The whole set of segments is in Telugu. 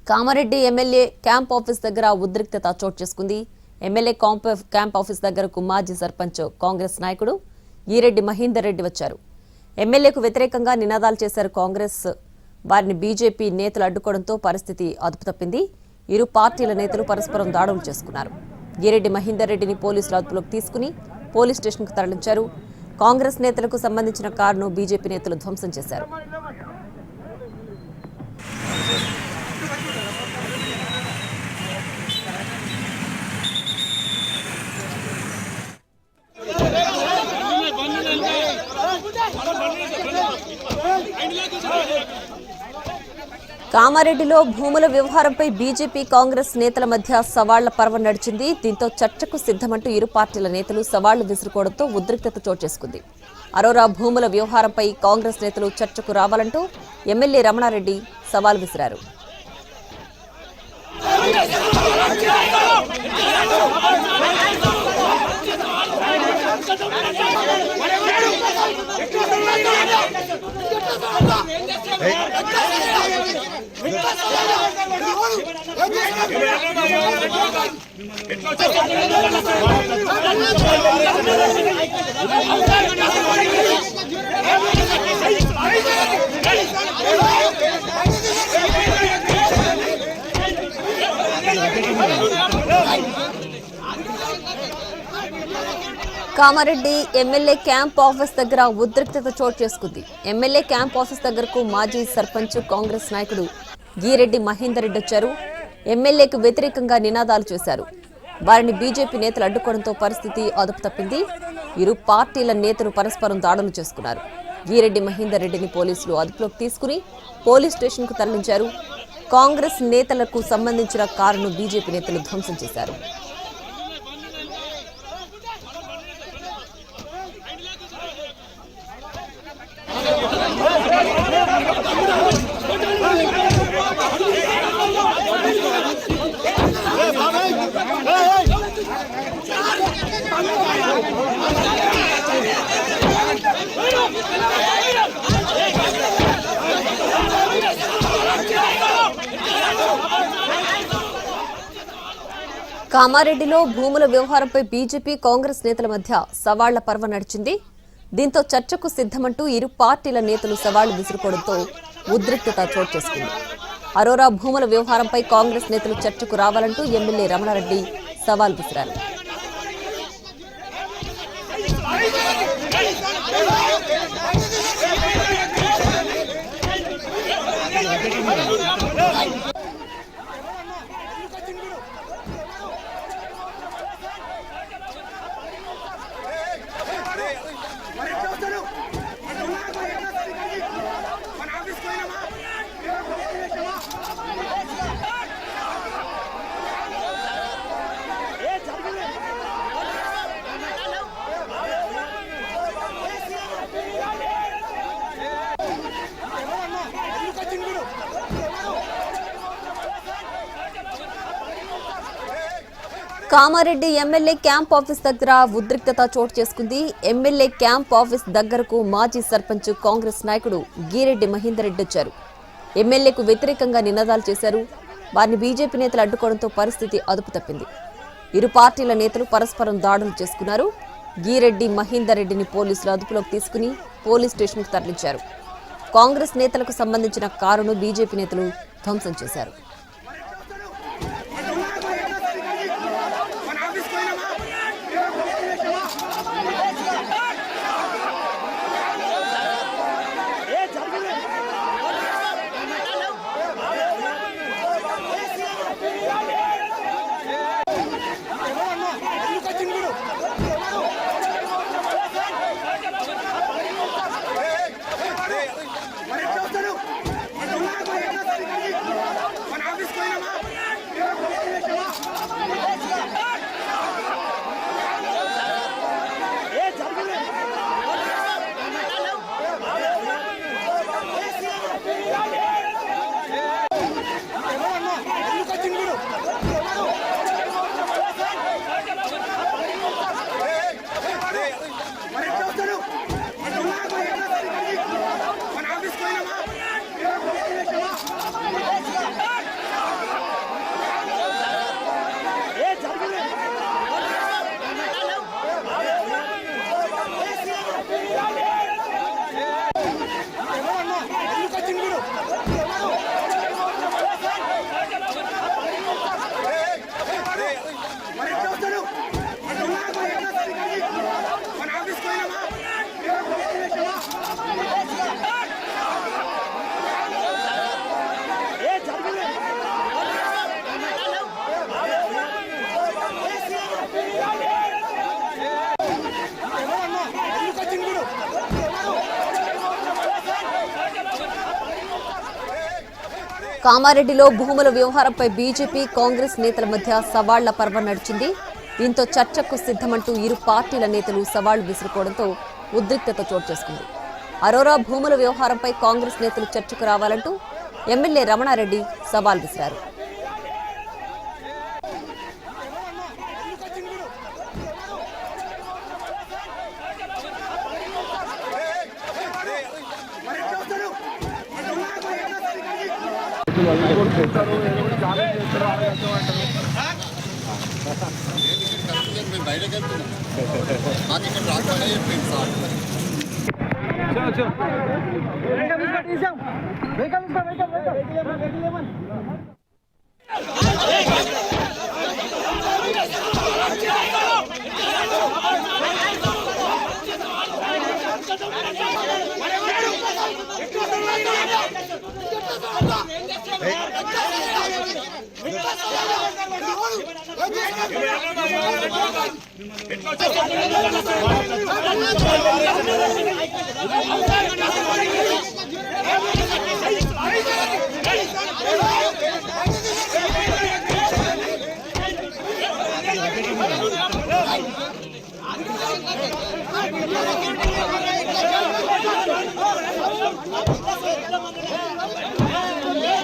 కామారెడ్డి ఎమ్మెల్యే క్యాంప్ ఆఫీస్ దగ్గర ఉద్రిక్తత చోటు చేసుకుంది. ఎమ్మెల్యే క్యాంప్ ఆఫీస్ దగ్గరకు మాజీ సర్పంచ్ కాంగ్రెస్ నాయకుడు ఈరెడ్డి మహేందర్ రెడ్డి వచ్చారు. ఎమ్మెల్యేకు వ్యతిరేకంగా నినాదాలు చేశారు కాంగ్రెస్. వారిని బీజేపీ నేతలు అడ్డుకోవడంతో పరిస్థితి అదుపు తప్పింది. ఇరు పార్టీల నేతలు పరస్పరం దాడులు చేసుకున్నారు. ఈరెడ్డి మహేందర్ రెడ్డిని పోలీసులు అదుపులోకి తీసుకుని పోలీస్ స్టేషన్కు తరలించారు. కాంగ్రెస్ నేతలకు సంబంధించిన కారును బీజేపీ నేతలు ధ్వంసం చేశారు. కామారెడ్డిలో భూముల వ్యవహారంపై బీజేపీ కాంగ్రెస్ నేతల మధ్య సవాళ్ల పర్వం నడిచింది. దీంతో చర్చకు సిద్ధమంటూ ఇరు పార్టీల నేతలు సవాళ్లు విసురుకోవడంతో ఉద్రిక్తత చోటు చేసుకుంది. అరోరా భూముల వ్యవహారంపై కాంగ్రెస్ నేతలు చర్చకు రావాలంటూ ఎమ్మెల్యే రమణారెడ్డి సవాల్ విసిరారు. కామారెడ్డి ఎమ్మెల్యే క్యాంప్ ఆఫీస్ దగ్గర ఉద్రిక్తత చోటు చేసుకుంది. ఎమ్మెల్యే క్యాంప్ ఆఫీస్ దగ్గరకు మాజీ సర్పంచ్ కాంగ్రెస్ నాయకుడు ఈరెడ్డి మహేందర్ రెడ్డి వచ్చారు. ఎమ్మెల్యేకు వ్యతిరేకంగా నినాదాలు చేశారు. వారిని బీజేపీ నేతలు అడ్డుకోవడంతో పరిస్థితి అదుపు తప్పింది. ఇరు పార్టీల నేతలు పరస్పరం దాడులు చేసుకున్నారు. ఈరెడ్డి మహేందర్ రెడ్డిని పోలీసులు అదుపులోకి తీసుకుని పోలీస్ స్టేషన్కు తరలించారు. కాంగ్రెస్ నేతలకు సంబంధించిన కారును బీజేపీ నేతలు ధ్వంసం చేశారు. కామారెడ్డిలో భూముల వ్యవహారంపై బీజేపీ కాంగ్రెస్ నేతల మధ్య సవాళ్ల పర్వం నడిచింది. దీంతో చర్చకు సిద్ధమంటూ ఇరు పార్టీల నేతలు సవాళ్లు విసురుకోవడంతో ఉద్రిక్తత చోటు చేసుకుంది. అరోరా భూముల వ్యవహారంపై కాంగ్రెస్ నేతలు చర్చకు రావాలంటూ ఎమ్మెల్యే రమణారెడ్డి సవాల్ విసిరారు. కామారెడ్డి ఎమ్మెల్యే క్యాంప్ ఆఫీస్ దగ్గర ఉద్రిక్తత చోటు చేసుకుంది. ఎమ్మెల్యే క్యాంప్ ఆఫీస్ దగ్గరకు మాజీ సర్పంచ్ కాంగ్రెస్ నాయకుడు ఈరెడ్డి మహేందర్ రెడ్డి వచ్చారు. ఎమ్మెల్యేకు వ్యతిరేకంగా నినాదాలు చేశారు. వారిని బీజేపీ నేతలు అడ్డుకోవడంతో పరిస్థితి అదుపు తప్పింది. ఇరు పార్టీల నేతలు పరస్పరం దాడులు చేసుకున్నారు. ఈరెడ్డి మహేందర్ రెడ్డిని పోలీసులు అదుపులోకి తీసుకుని పోలీస్ స్టేషన్కు తరలించారు. కాంగ్రెస్ నేతలకు సంబంధించిన కారును బీజేపీ నేతలు ధ్వంసం చేశారు. కామారెడ్డిలో భూముల వ్యవహారంపై బీజేపీ కాంగ్రెస్ నేతల మధ్య సవాళ్ల పర్వం నడిచింది. దీంతో చర్చకు సిద్ధమంటూ ఇరు పార్టీల నేతలు సవాళ్లు విసురుకోవడంతో ఉద్రిక్తత చోటు చేసుకుంది. అరోరా భూముల వ్యవహారంపై కాంగ్రెస్ నేతలు చర్చకు రావాలంటూ ఎమ్మెల్యే రమణారెడ్డి సవాల్ విసిరారు.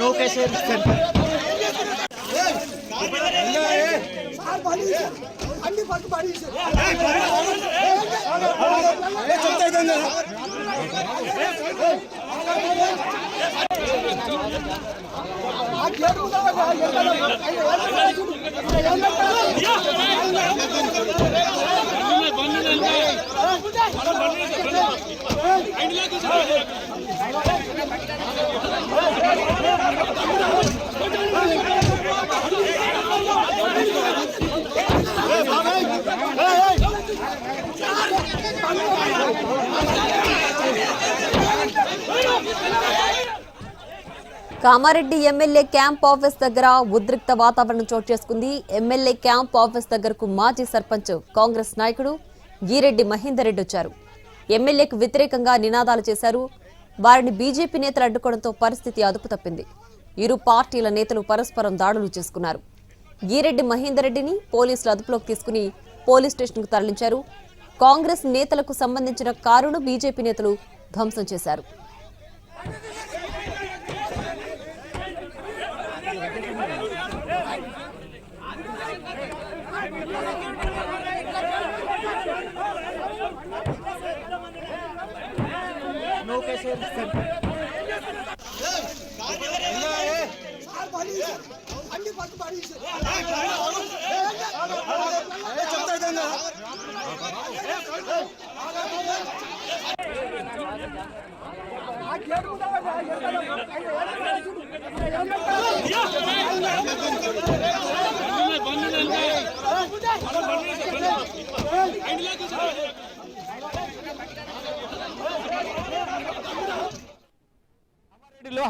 No कैसे కామారెడ్డి ఎమ్మెల్యే క్యాంప్ ఆఫీస్ దగ్గర ఉద్రిక్త వాతావరణం చోటు చేసుకుంది. ఎమ్మెల్యే క్యాంప్ ఆఫీస్ దగ్గరకు మాజీ సర్పంచ్ కాంగ్రెస్ నాయకుడు గీరెడ్డి మహేందర్ రెడ్డి వచ్చారు. ఎమ్మెల్యేకు వ్యతిరేకంగా నినాదాలు చేశారు. వారిని బీజేపీ నేతలు అడ్డుకోవడంతో పరిస్థితి అదుపు తప్పింది. ఇరు పార్టీల నేతలు పరస్పరం దాడులు చేసుకున్నారు. గీరెడ్డి మహేందర్ రెడ్డిని పోలీసులు అదుపులోకి తీసుకుని పోలీస్ స్టేషన్కు తరలించారు. కాంగ్రెస్ నేతలకు సంబంధించిన కారును బీజేపీ నేతలు ధ్వంసం చేశారు. No कैसे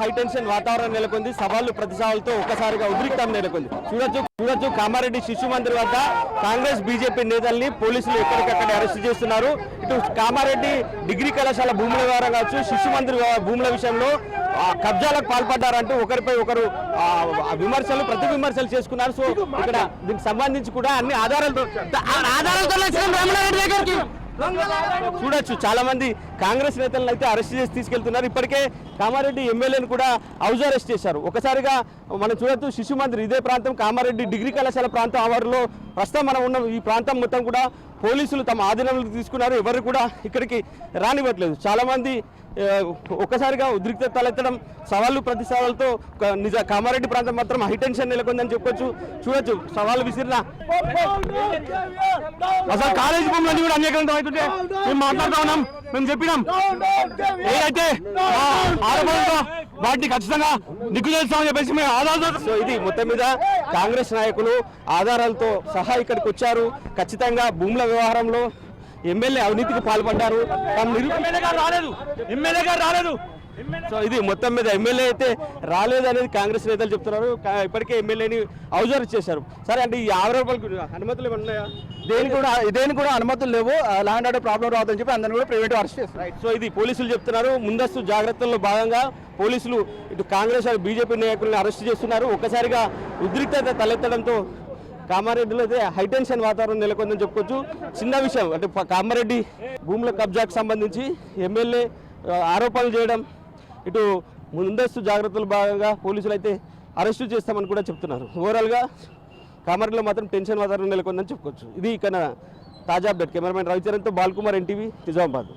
హై టెన్షన్ వాతావరణం నెలకొంది. సవాళ్లు ప్రతి సవాళ్ళతో ఒక్కసారిగా ఉద్రిక్తం నెలకొంది. చూడొచ్చు కామారెడ్డి శిశు మందిర్ వద్ద కాంగ్రెస్ బీజేపీ నేతల్ని పోలీసులు ఎక్కడికక్కడ అరెస్ట్ చేస్తున్నారు. ఇటు కామారెడ్డి డిగ్రీ కళాశాల భూముల వ్యవహారం కావచ్చు, శిశు మందిర్ భూముల విషయంలో కబ్జాలకు పాల్పడ్డారంటూ ఒకరిపై ఒకరు విమర్శలు ప్రతి విమర్శలు చేసుకున్నారు. సో ఇక్కడ దీనికి సంబంధించి కూడా అన్ని ఆధారాలతో చూడొచ్చు చాలా మంది కాంగ్రెస్ నేతలను అయితే అరెస్ట్ చేసి తీసుకెళ్తున్నారు. ఇప్పటికే కామారెడ్డి ఎమ్మెల్యేను కూడా హౌస్ అరెస్ట్ చేశారు. ఒకసారిగా మనం చూడొచ్చు శిశు మందిర్ ఇదే ప్రాంతం కామారెడ్డి డిగ్రీ కళాశాల ప్రాంతం ఆవరణలో ప్రస్తుతం మనం ఉన్న ఈ ప్రాంతం మొత్తం కూడా పోలీసులు తమ ఆధీనంలోకి తీసుకున్నారు. ఎవరు కూడా ఇక్కడికి రానివ్వట్లేదు. చాలా మంది ఒక్కసారిగా ఉద్రిక్తత తలెత్తడం, సవాళ్ళు ప్రతి సవాళ్ళతో నిజ కామారెడ్డి ప్రాంతం మాత్రం హై టెన్షన్ నెలకొందని చెప్పొచ్చు. చూడొచ్చు సవాళ్ళు విసిరిన అసలు కాలేజీ భూములన్నీ కూడా అన్యాయంగా అవుతుంటే మేము మాట్లాడుతూ ఉన్నాం. మేము చెప్పినాం ఏదైతే ఆరోపణలతో వాటిని ఖచ్చితంగా దిగ్గు చేస్తామని చెప్పేసి మేము ఆధారాలతో. సో ఇది మొత్తం మీద కాంగ్రెస్ నాయకులు ఆధారాలతో సహా ఇక్కడికి వచ్చారు. ఖచ్చితంగా భూముల వ్యవహారంలో ఎమ్మెల్యే అవినీతికి పాల్పడ్డారు. ఎమ్మెల్యే గారు రాలేదు సో ఇది మొత్తం మీద ఎమ్మెల్యే అయితే రాలేదనేది కాంగ్రెస్ నేతలు చెప్తున్నారు. ఇప్పటికే ఎమ్మెల్యేని హౌస్ అరెస్ట్ చేశారు. సరే అంటే ఈ ఆరోపణలకు అనుమతులు ఏమన్నాయా? దేనికి కూడా అనుమతులు లేవు. ల్యాండ్ ఆర్డర్ ప్రాబ్లం రావద్దని చెప్పి అందరిని కూడా ప్రైవేట్ అరెస్ట్ చేస్తారు. సో ఇది పోలీసులు చెప్తున్నారు. ముందస్తు జాగ్రత్తల్లో భాగంగా పోలీసులు ఇటు కాంగ్రెస్ బీజేపీ నాయకులను అరెస్ట్ చేస్తున్నారు. ఒక్కసారిగా ఉద్రిక్తత తలెత్తడంతో కామారెడ్డిలో అయితే హైటెన్షన్ వాతావరణం నెలకొందని చెప్పుకోవచ్చు. చిన్న విషయం అంటే కామారెడ్డి భూముల కబ్జాకు సంబంధించి ఎమ్మెల్యే ఆరోపణలు చేయడం, ఇటు ముందస్తు జాగ్రత్తల భాగంగా పోలీసులు అయితే అరెస్టు చేస్తామని కూడా చెప్తున్నారు. ఓవరాల్గా కామారెడ్డిలో మాత్రం టెన్షన్ వాతావరణం నెలకొందని చెప్పుకోవచ్చు. ఇది ఇక్కడ తాజా అప్డేట్. కెమెరామెన్ రవిచరణ్తో బాల్కుమార్, ఎన్టీవీ, నిజామాబాద్.